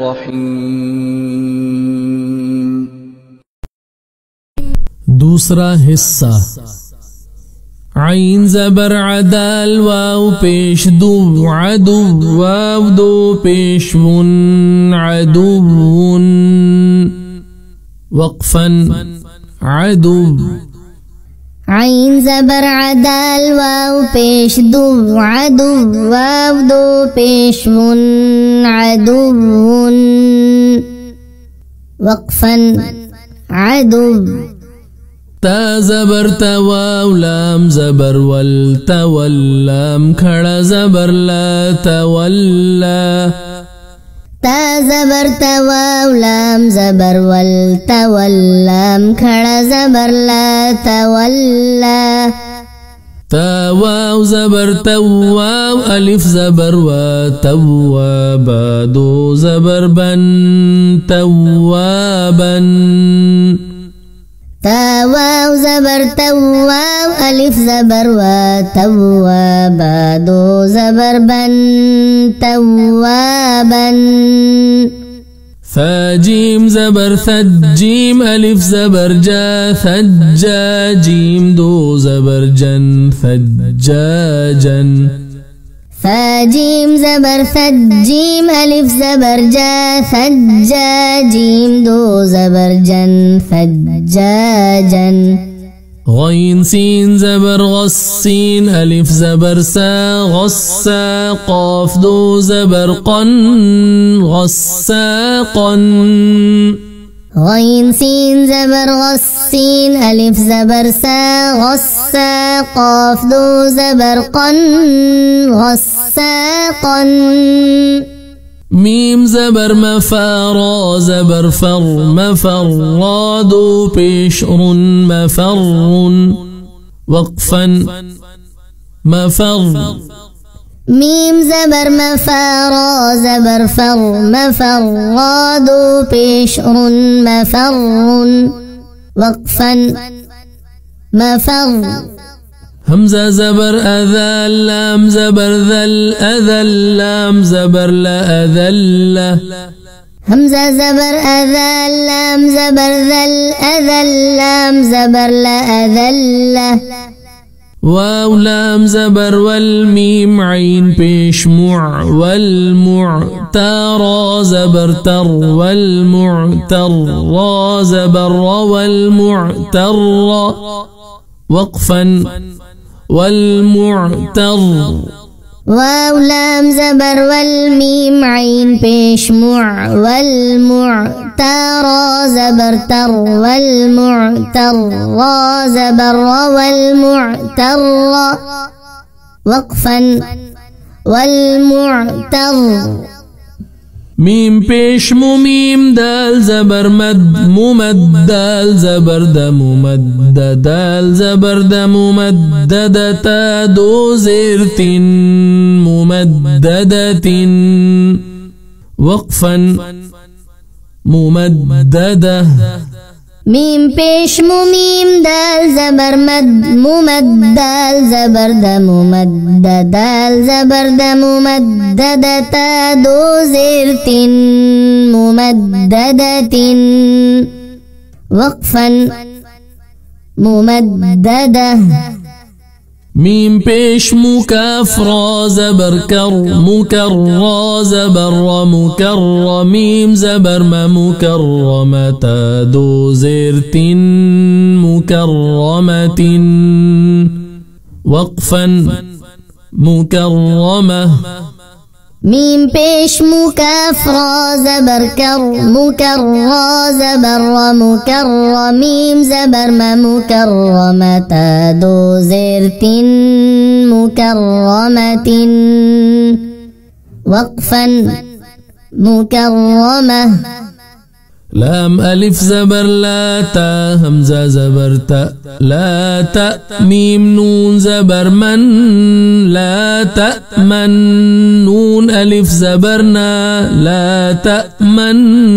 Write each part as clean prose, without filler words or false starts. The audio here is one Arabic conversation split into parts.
الرحيم. दूसरा हिस्सा عين زبر عدال واو پیش دو عدو واو دو پیش ون عدو وقفا عدو. عين زبر عدال واو پیش دو عدو واو دو پیش ون عدو وقفا عدو. تا زبر تا واو لام زبر ول تولام کھڑا زبر لا تولا. تا زبر تا واو لام زبر ول تولام کھڑا زبر لا تولا. تا واو زبر تو واو الف زبر و توابا دو زبر بن توابا. تا واو زبر تو واو الف زبر و توابا دو زبر بن توابا. فا جيم زبر ثج جيم الف زبر جا ثجا جيم دو زبر جن ثجاجا. فا جيم زبر ثج جيم الف زبر جا ثجا جيم دو زبر جن ثجاجا. غين سين زبر غصين ألف زبر سا غصا قاف دو زبر قن غصاقا. غين سين زبر غصين ألف زبر سا غصا قاف دو زبر قن غصاقا. ميم زبر مفار زبر فر مفر دو بشر مفر وقفا مفر. ميم زبر مفار زبر فر مفر دو بشر مفر وقفا مفر. همزة زبر أذل لام زبر ذل أذل لام زبر لا أذل. همزة زبر أذل لام زبر ذل أذل لام زبر لا أذل. واو لام زبر والميم عين بيش مع والمع. ترى زبر تر والمعتر را زبر والمعتر وقفا والمعتر. واو لام زبر والميم عين بيش مع والمع. ترى زبر تر والمعتر را زبر والمعتر وقفا والمعتر. ميم بيش ميم دال زبر مد ممد دال زبر د ممد دال زبر د ممدد تا دو زير ممددة وقفا ممددة. ميم بيش ميم دال زبر مد ممد دال زبر د ممد دال زبر د ممدد تا دو زير ممددة وقفا ممددة. ميم بيش مكاف را زبر كر مكر را زبر مكر ميم زبر ما مكرمة دو زير مكرمة وقفا مكرمة. ميم بيش مكاف را زبر كر مكر را زبر مكر ميم زبر ما مكرمة دو زير مكرمة وقفا مكرمة. لام ألف زبر لا تا همزة زبر تا لا تا ميم نون زبر من لا تأمن نون ألف زبرنا لا تأمنا.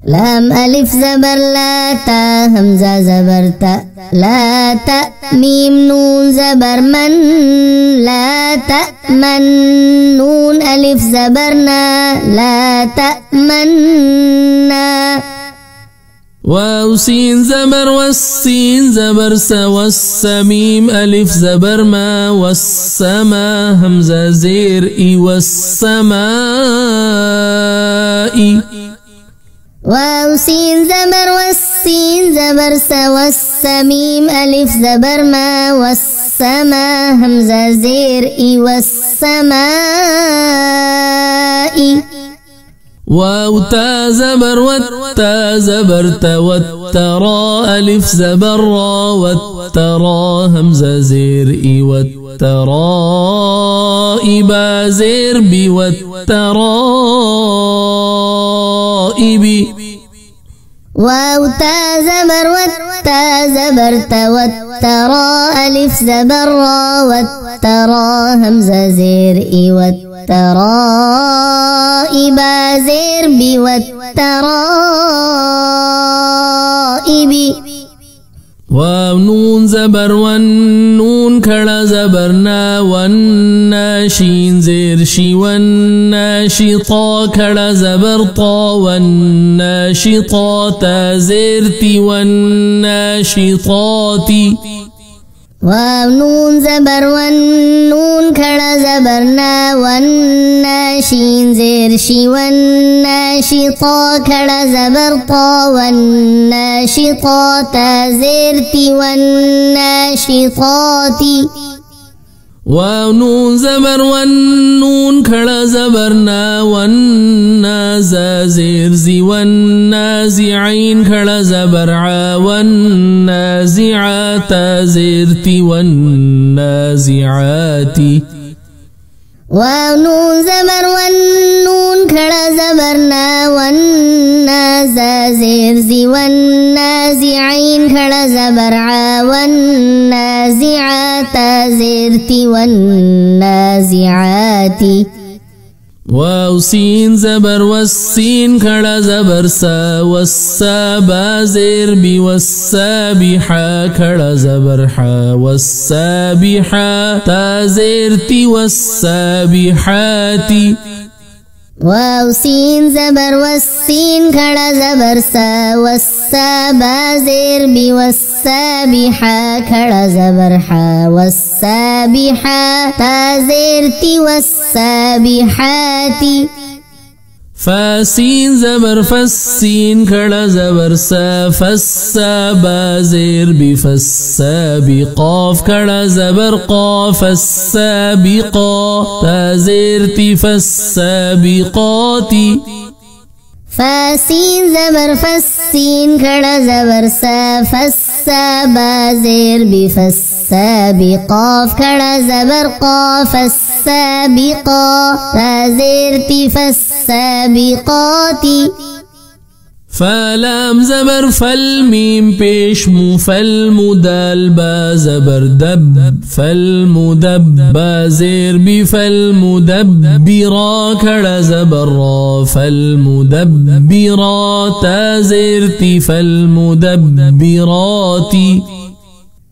لام ألف زبر لا تا همزة زبر تا لا تا ميم نون زبر من لا تأمن نون ألف زبرنا لا تأمنا واو سين زبر والسين زبر سا والسميم ألف زبر ما والسما همزة زير إي والسماء واو سين زبر والسين زبر سا والسميم ألف زبر ما والسما همزة زير إي والسماء واو تا زبر والتا زبر تا والترى ألف زبر را والترى همزة زير إي والترى با زير بي والترائب واو تا زبر والتا زبر تا والترى ألف زبر را والترى همزة زير إي والترائب زير بي والترائب واو نون زبر والنون كڑا زبرنا والناشين زير شي والناشطا كڑا زبر طا والناشطات زيرتي والناشطات واو نون زبر والنون كڑا زبرنا والناشين زير شي والناشطا كڑا زبر طا والناشطات زيرتي والناشطات واو نون زبر والنون كڑا زبرنا والنازا زير زي والنازعين كڑا زبرعا والنازعات زيرتي والنازعات واو نون زبر والنون كڑا زبرنا والنازا زير زي والنازعين كڑا زبرعا والنازعات زيرتي والنازعات واو سين زبر والسين كڑا زبر سا والسابا زير بي والسابحا كڑا زبر حا والسابحا تا زيرتي والسابحات واو سين زبر والسين كڑا زبر سا والسابا زير بي والسابحا كڑا زبر حا والسابحا تا زيرتي والسابحات فاسين زبر فالسين كڑا زبر سا فالسابا زير بفالساب قاف كڑا زبر قاف السابقا تا زيرتي فالسابقات فاسين زبر فالسين كڑا زبر سا فالسابا زير بفالساب قاف كڑا زبر قاف السابقا تا زيرتي فالسابقات فلام زبر فالميم پیش مو فالمدال با زبر دب فالمدب با زير بفالمدبرا كڑا زبر را فالمدبرا تا زيرتي فالمدبرات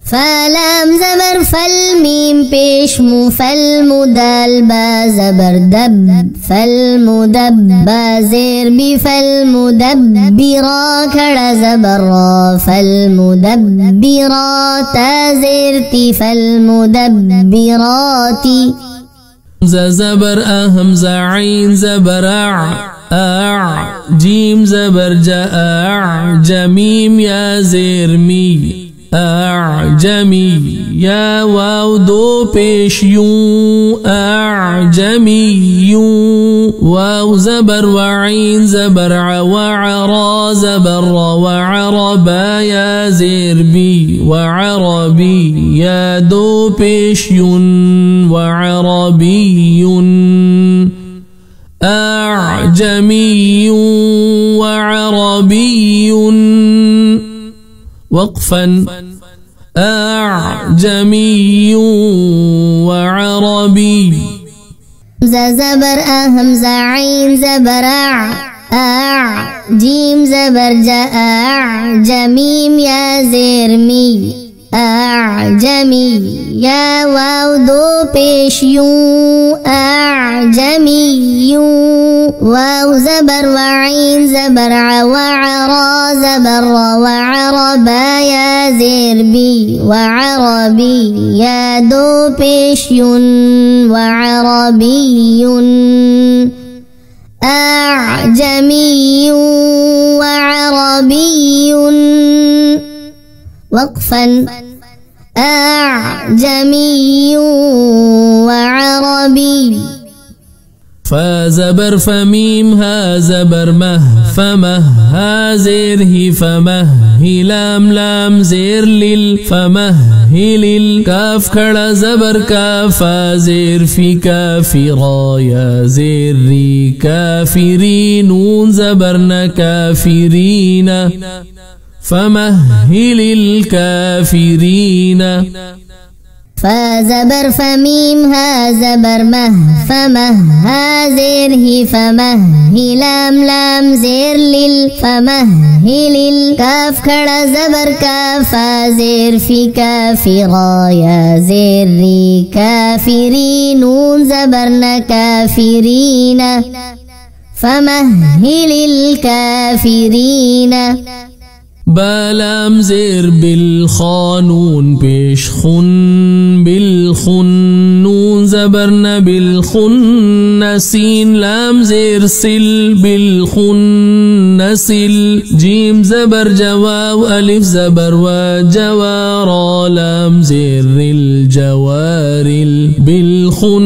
فلام زبر فالميم پیش مو فالمدال با زبر دب فالمدب با زير بفالمدبرا كڑا زبر را فالمدبرا تا زيرتي فالمدبرات زبر همزة عين زبر ع جيم زبر جاء جميم يا زير مي أعجمي يا واو دو پیش يو أعجمي واو زبر وعين زبر وعرا زبر وعربا يا زير بي وعربي يا دو پیش يون وعربي أعجمي وعربي وقفا أعجمي وعربي زبر همزة عين زبر जीम ज़बर जा जमीम या ज़ेर मी जमी या वाव दो पेश यूं जमी यूं वाव ज़बर वाइन ज़बर वअरा ज़बर वअरबा या ज़ेर बी वअरबी या दो पेश युन वअरबियुन अअजमियुन वअरबियुन वक़फ़न अअजमियुन वअरबी फा ज़बर फमीम हा ज़बर मह फमह हा ज़ेर ही फमह ही लाम लाम ज़ेर लिल फमह ही लिल काफ खड़ा ज़बर काफा ज़ेर फी काफिरा या ज़ेर री काफिरी नून ज़बर न काफिरीना फमह लिल काफिरीना फा ज़बर फमीम हा ज़बर मह फमह हा ज़ेर ही फमह ही लाम लाम ज़ेर लिल फमह ही लिल काफ खड़ा ज़बर काफा ज़ेर फी काफिरा या ज़ेर री काफिरी नून ज़बर न काफिरीना फमह लिल काफिरीना बालाम ज़ेर बिल खानून पेश खुन बिल खुन नून ज़बर न बिल खुन नसीन लाम ज़ेर सिल बिल खुन नसिल जीम ज़बर जवाव अलिफ ज़बर व जवारा लाम ज़ेर रिल जवारिल बिल खुन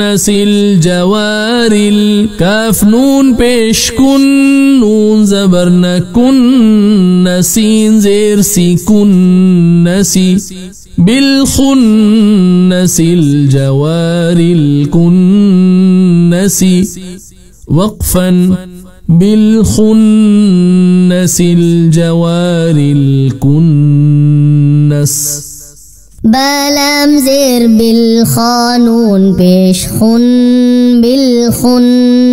नसिल जवारिल काफ नून पेश कुन नून ज़बर न कुन नसीन ज़ेर सी कुन नसी बिल खुन नसिल जवारिल कुन नसी वक़फ़न बिल खुन नसिल जवारिल कुन नस बालाम ज़ेर बिल खानून पेश खुन बिल खुन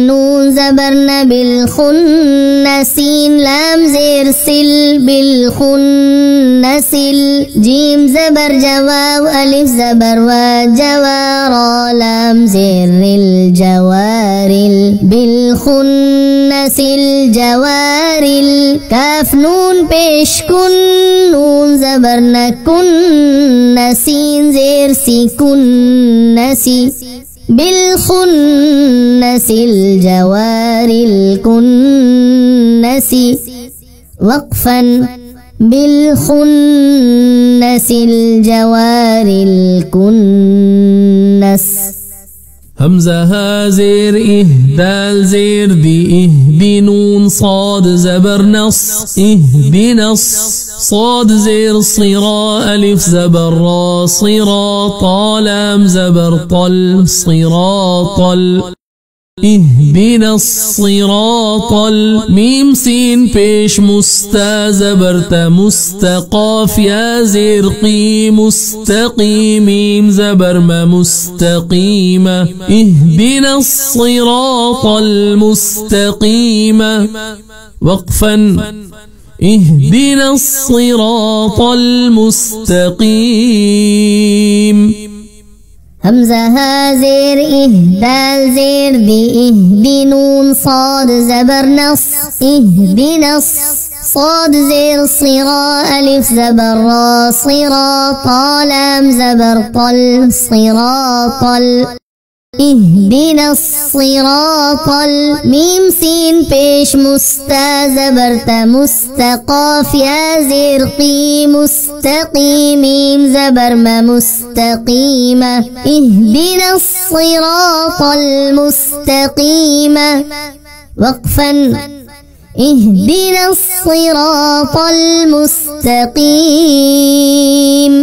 नून ज़बर न बिल खुन नसीन लाम ज़ेर सिल बिल खुन नसिल जीम ज़बर जवाव अलिफ ज़बर व जवारा लाम ज़ेर रिल जवारिल बिल खुन नसिल जवारिल काफ नून पेश कुन नून ज़बर न कुन नसीन ज़ेर सी कुन नसी बिल खुन नसिल जवारिल कुन नसी वक़फ़न बिल खुन नसिल जवारिल कुन नस हमज़ा हा ज़ेर इह दाल ज़ेर दी इह दी नून साद ज़बर नस इह दी नस صاد زير صرا ألف زبر را صرا طالام زبر طل صراطل اهدنا الصراط ميم سين بيش مستا زبرت مستقاف يا زرقي مستقيم ميم زبر ما مستقيم اهدنا الصراط المستقيم وقفا اهدنا الصراط المستقيم همزة ها زير دال زير دي اهدي نون صاد زبر نص اهدنا صاد زير صرا ألف زبر را صرا طالام زبر طل صراطل اهدنا الصراط ميم سين بيش مستا زبرت مستقاف يا زرقي مستقيم ميم زبر ما مستقيم اهدنا الصراط المستقيم وقفا اهدنا الصراط المستقيم